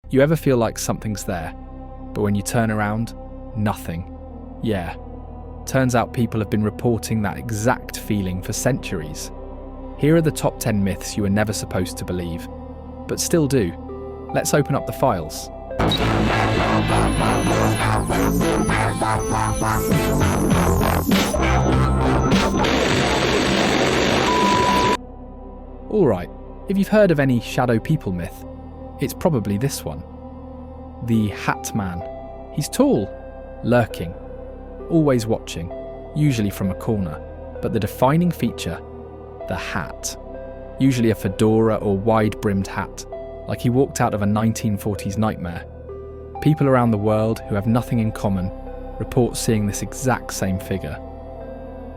You ever feel like something's there, but when you turn around, nothing? Yeah. Turns out people have been reporting that exact feeling for centuries. Here are the top 10 myths you were never supposed to believe, but still do. Let's open up the files. Alright, if you've heard of any shadow people myth, it's probably this one. The Hat Man. He's tall, lurking, always watching, usually from a corner, but the defining feature, the hat. Usually a fedora or wide-brimmed hat, like he walked out of a 1940s nightmare. People around the world who have nothing in common report seeing this exact same figure,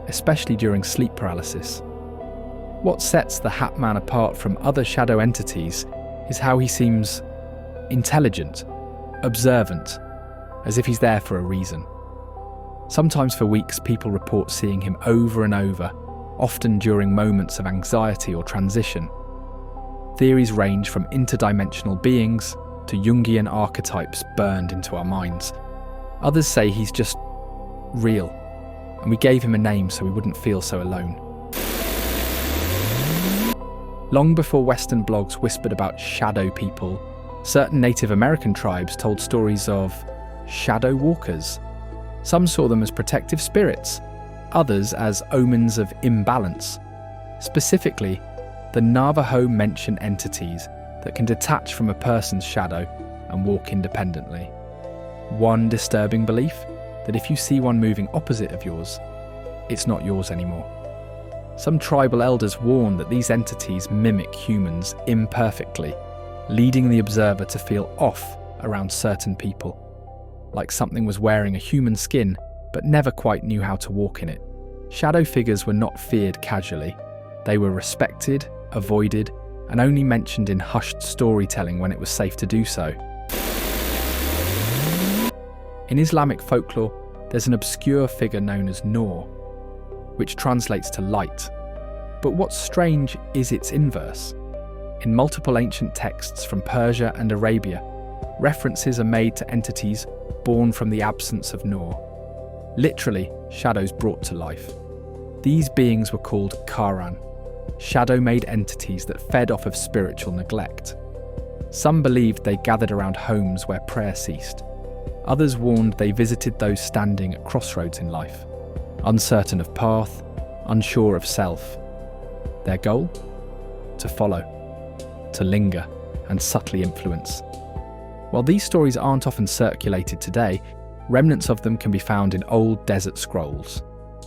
especially during sleep paralysis. What sets the Hat Man apart from other shadow entities is how he seems intelligent, observant, as if he's there for a reason. Sometimes for weeks people report seeing him over and over, often during moments of anxiety or transition. Theories range from interdimensional beings to Jungian archetypes burned into our minds. Others say he's just real, and we gave him a name so we wouldn't feel so alone. Long before Western blogs whispered about shadow people, certain Native American tribes told stories of shadow walkers. Some saw them as protective spirits, others as omens of imbalance. Specifically, the Navajo mention entities that can detach from a person's shadow and walk independently. One disturbing belief, that if you see one moving opposite of yours, it's not yours anymore. Some tribal elders warn that these entities mimic humans imperfectly, leading the observer to feel off around certain people, like something was wearing a human skin but never quite knew how to walk in it. Shadow figures were not feared casually. They were respected, avoided, and only mentioned in hushed storytelling when it was safe to do so. In Islamic folklore, there's an obscure figure known as Nur, which translates to light. But what's strange is its inverse. In multiple ancient texts from Persia and Arabia, references are made to entities born from the absence of Nur. Literally, shadows brought to life. These beings were called Karan, shadow-made entities that fed off of spiritual neglect. Some believed they gathered around homes where prayer ceased. Others warned they visited those standing at crossroads in life, uncertain of path, unsure of self. Their goal? To follow, to linger, and subtly influence. While these stories aren't often circulated today, remnants of them can be found in old desert scrolls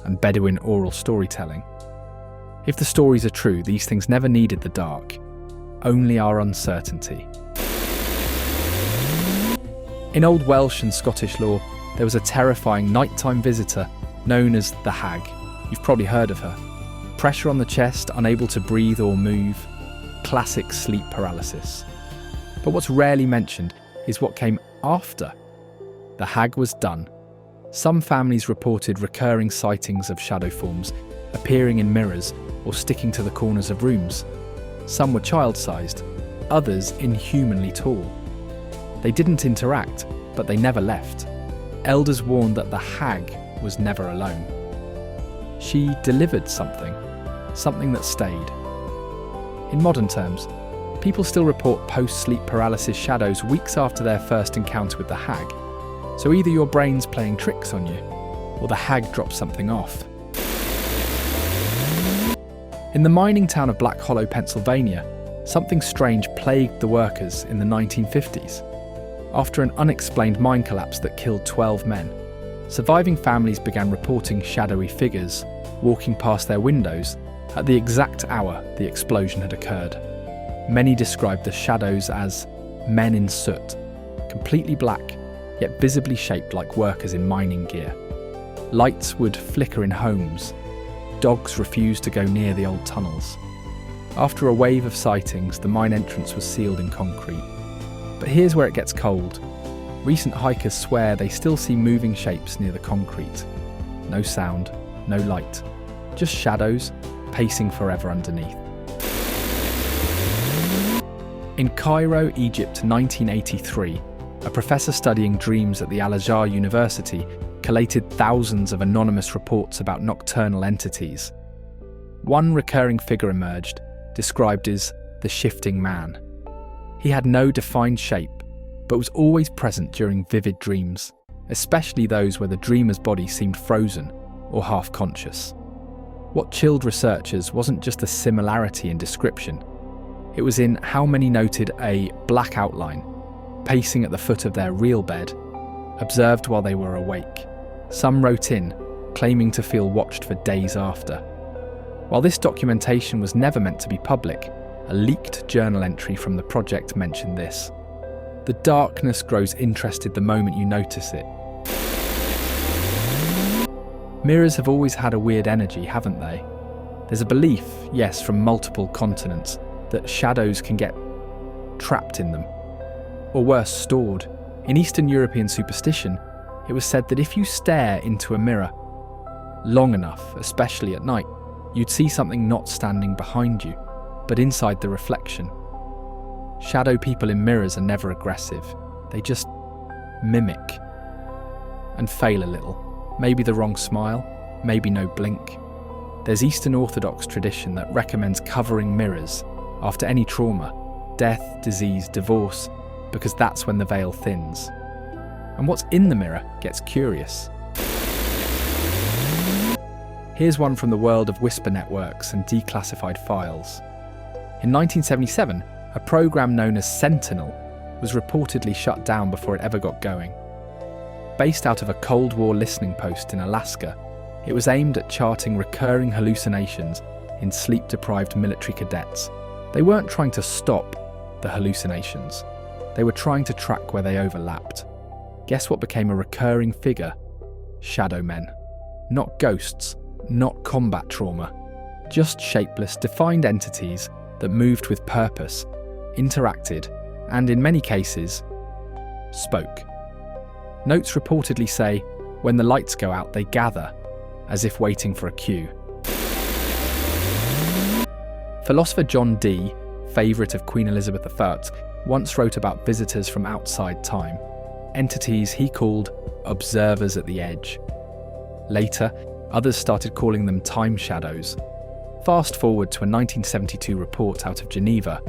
and Bedouin oral storytelling. If the stories are true, these things never needed the dark, only our uncertainty. In Old Welsh and Scottish lore, there was a terrifying nighttime visitor known as the Hag. You've probably heard of her. Pressure on the chest, unable to breathe or move. Classic sleep paralysis. But what's rarely mentioned is what came after. The Hag was done. Some families reported recurring sightings of shadow forms, appearing in mirrors or sticking to the corners of rooms. Some were child-sized, others inhumanly tall. They didn't interact, but they never left. Elders warned that the Hag was never alone. She delivered something that stayed. In modern terms, people still report post-sleep paralysis shadows weeks after their first encounter with the Hag. So either your brain's playing tricks on you, or the Hag dropped something off. In the mining town of Black Hollow, Pennsylvania, something strange plagued the workers in the 1950s. After an unexplained mine collapse that killed 12 men, surviving families began reporting shadowy figures walking past their windows at the exact hour the explosion had occurred. Many described the shadows as men in soot, completely black, yet visibly shaped like workers in mining gear. Lights would flicker in homes. Dogs refused to go near the old tunnels. After a wave of sightings, the mine entrance was sealed in concrete. But here's where it gets cold. Recent hikers swear they still see moving shapes near the concrete. No sound, no light, just shadows pacing forever underneath. In Cairo, Egypt, 1983, a professor studying dreams at the Al-Azhar University collated thousands of anonymous reports about nocturnal entities. One recurring figure emerged, described as the shifting man. He had no defined shape, but was always present during vivid dreams, especially those where the dreamer's body seemed frozen or half-conscious. What chilled researchers wasn't just the similarity in description. It was in how many noted a black outline, pacing at the foot of their real bed, observed while they were awake. Some wrote in, claiming to feel watched for days after. While this documentation was never meant to be public, a leaked journal entry from the project mentioned this. The darkness grows interested the moment you notice it. Mirrors have always had a weird energy, haven't they? There's a belief, yes, from multiple continents, that shadows can get trapped in them, or worse, stored. In Eastern European superstition, it was said that if you stare into a mirror long enough, especially at night, you'd see something not standing behind you, but inside the reflection. Shadow people in mirrors are never aggressive. They just mimic and fail a little. Maybe the wrong smile, maybe no blink. There's Eastern Orthodox tradition that recommends covering mirrors after any trauma, death, disease, divorce, because that's when the veil thins. And what's in the mirror gets curious. Here's one from the world of whisper networks and declassified files. In 1977, a program known as Sentinel was reportedly shut down before it ever got going. Based out of a Cold War listening post in Alaska, it was aimed at charting recurring hallucinations in sleep-deprived military cadets. They weren't trying to stop the hallucinations. They were trying to track where they overlapped. Guess what became a recurring figure? Shadow men. Not ghosts, not combat trauma. Just shapeless, defined entities that moved with purpose, interacted, and in many cases, spoke. Notes reportedly say, when the lights go out, they gather, as if waiting for a cue. Philosopher John Dee, favourite of Queen Elizabeth I, once wrote about visitors from outside time, entities he called observers at the edge. Later, others started calling them time shadows. Fast forward to a 1972 report out of Geneva,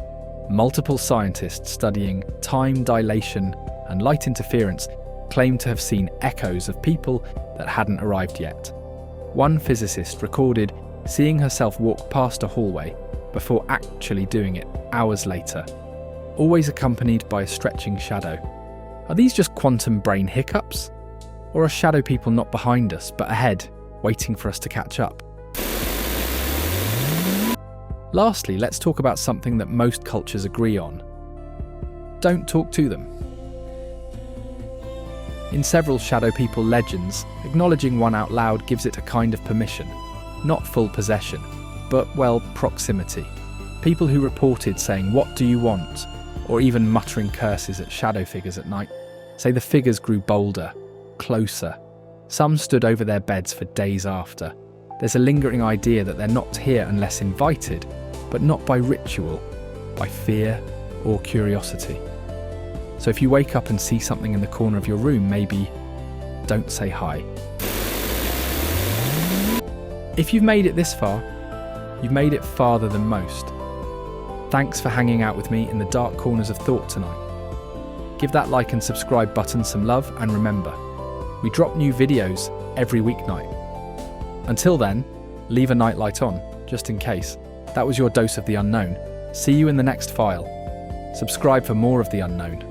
multiple scientists studying time dilation and light interference claimed to have seen echoes of people that hadn't arrived yet. One physicist recorded seeing herself walk past a hallway before actually doing it hours later, always accompanied by a stretching shadow. Are these just quantum brain hiccups? Or are shadow people not behind us but ahead, waiting for us to catch up? Lastly, let's talk about something that most cultures agree on. Don't talk to them. In several shadow people legends, acknowledging one out loud gives it a kind of permission. Not full possession, but, well, proximity. People who reported saying, "What do you want?" or even muttering curses at shadow figures at night, say the figures grew bolder, closer. Some stood over their beds for days after. There's a lingering idea that they're not here unless invited, but not by ritual, by fear or curiosity. So if you wake up and see something in the corner of your room, maybe don't say hi. If you've made it this far, you've made it farther than most. Thanks for hanging out with me in the dark corners of thought tonight. Give that like and subscribe button some love, and remember, we drop new videos every weeknight. Until then, leave a nightlight on, just in case. That was your dose of the unknown. See you in the next file. Subscribe for more of the unknown.